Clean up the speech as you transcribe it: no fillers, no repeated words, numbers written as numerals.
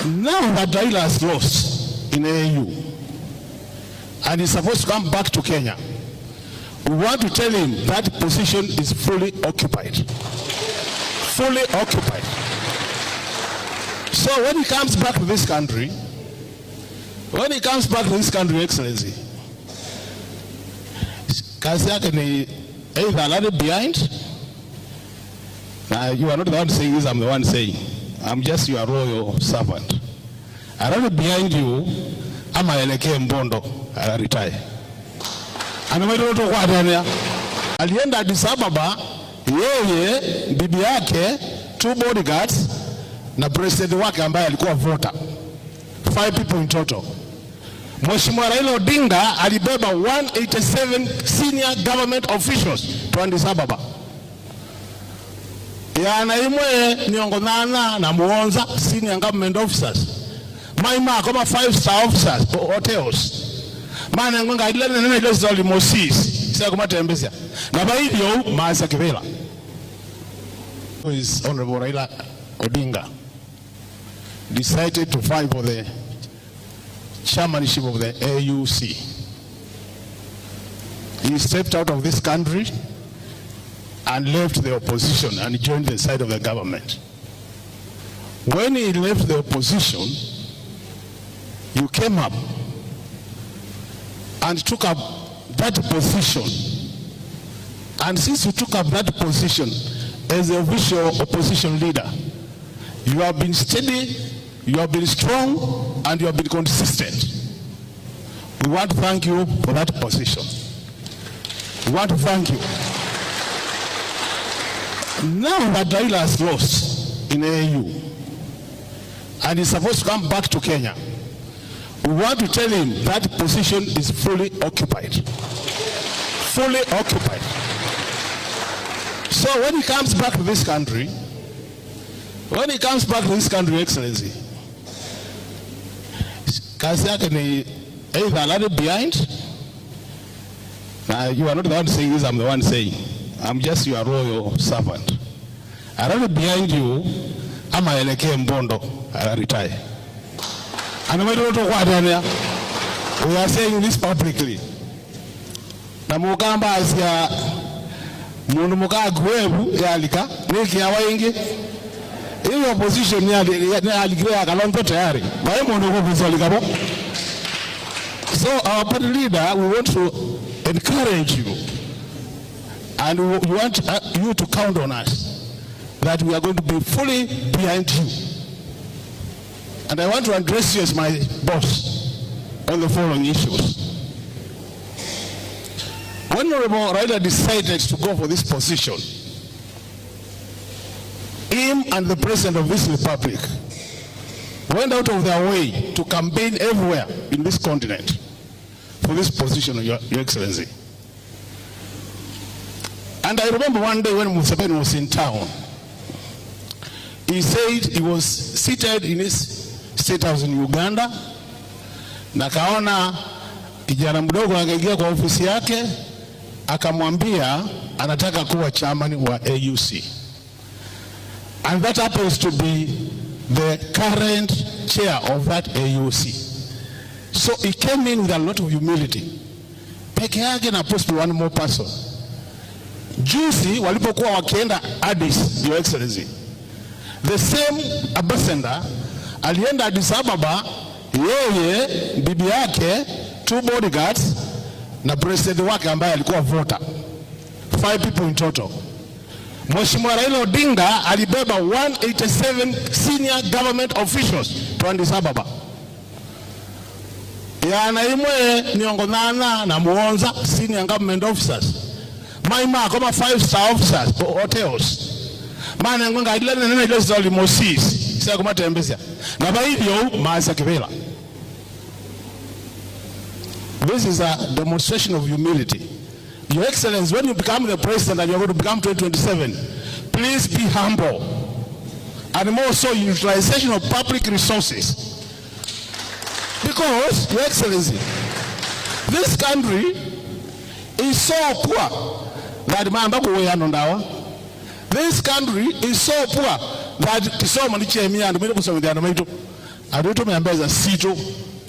Now that Raila has lost in AU and is supposed to come back to Kenya, we want to tell him that position is fully occupied. Fully occupied. So when he comes back to this country, Excellency, kazi yake ni either already behind. Now you are not the one saying this, I'm the one saying. I'm just your royal servant. Already behind you, ama elekee Bondo, retire. Anamwitoto kwa Dania. Alienda Addis Ababa, yeye, bibi yake, 2 bodyguards, na president wake ambaye alikuwa voter. 5 people in total. Mheshimiwa Raila Odinga alibeba 187 senior government officials to Addis Ababa. Yana imwe niongonana na muonza senior government officers. Maima kama 5-star officers hotels. Maana ngonga ilele nene ile zali Moses. Sasa kuma tembeza. Na ba hivyo maasa kivela. Who is Honorable Raila Odinga decided to fight for the chairmanship of the AUC. He stepped out of this country and left the opposition and joined the side of the government. When he left the opposition, you came up and took up that position. And since you took up that position as the official opposition leader, you have been steady, you have been strong, and you have been consistent. We want to thank you for that position. We want to thank you. Now that Raila has lost in AU and is supposed to come back to Kenya, we want to tell him that position is fully occupied. Fully occupied. So when he comes back to this country, Excellency, kazi yake ni either already behind. Now you are not the one saying this, I'm the one saying. I'm just your royal servant. Already behind you, ama elekee Bondo, retire. Anamwitoto kwa Dania. We are saying this publicly. Na mukamba asya mundu muka gwebu yalika niki ya waingi. Hiyo opposition ya aligrea Kalonzo tayari. Bae mundu kufusalika po. So our party leader, we want to encourage you. And we want you to count on us that we are going to be fully behind you. And I want to address you as my boss on the following issues. When Honorable Raila decided to go for this position, him and the President of this Republic went out of their way to campaign everywhere in this continent for this position, Your Excellency. And I remember one day when Museveni was in town, he said he was seated in his state house in Uganda, na kaona kijana mdogo akaingia kwa ofisi yake, akamwambia anataka kuwa chairman wa AUC. And that happens to be the current chair of that AUC. So he came in with a lot of humility. Peke yake na post one more person. Juzi walipokuwa wakienda Addis, Your Excellency, the same ambassador alienda Addis Ababa, yeye, bibi yake, 2 bodyguards, na president wake ambaye alikuwa voter. 5 people in total. Mheshimiwa Raila Odinga alibeba 187 senior government officials to Addis Ababa. Yana imwe niongonana na muonza senior government officers. Maima kama 5-star officers hotels. Maana ngonga ilele nene ile zali Moses. Sasa kuma tembeza. Na ba hivyo maasa kivela. This is a demonstration of humility. Your Excellency, when you become the president and you are going to become 2027, please be humble. And more so, utilization of public resources. Because, Your Excellency, this country is so poor that this country is so poor that alitumia mbeza sito